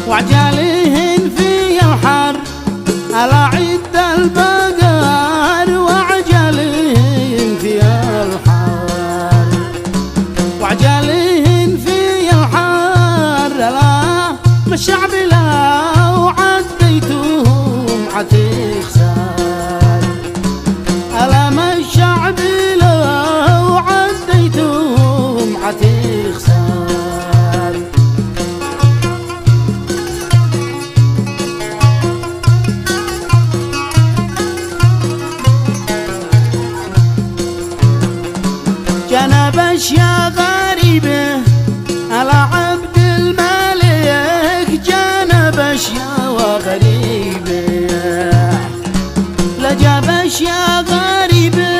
وعجالهن في الحر على عد البقر، وعجالهن في الحر، وعجالهن في الحر لا الشعب لو عديتهم عتخسر، ألم الشعب لو عديتهم عتخسر. جنبش يا غريبة على عبد الملك، جنبش يا غريبة لجبش يا غريبة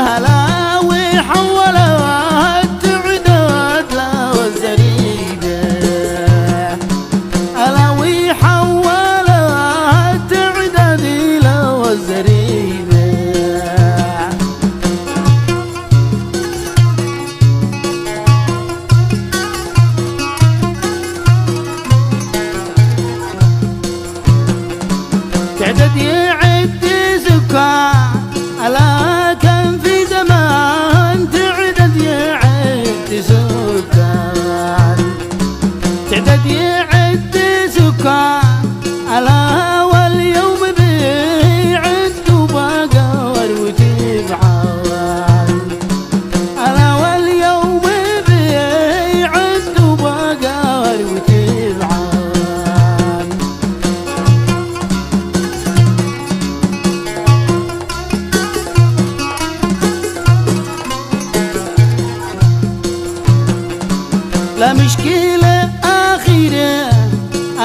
هلا وحولها تعداد لو الزريبة، هلا وحولها تعداد لو الزريبة. تعدد يعد سكان ألا كان في زمان، تعدد يعد سكان، تعدد يعد سكان ألا واليوم بيعد وبقر وتبعان، ألا واليوم بيعد وبقر وتبعان. لا مشكلة أخيرة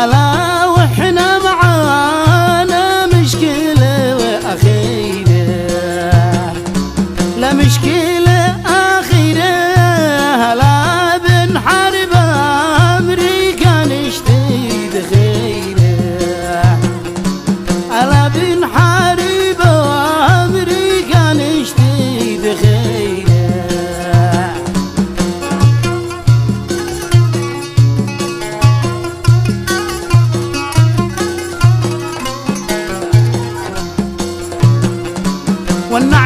ألا وإحنا معانا مشكلة وأخيرة، لا مشكلة أخيرة ألا بنحارب أمريكا نشتي خيرة، ألا بنحارب أمريكا نشتي خيرة. والنعم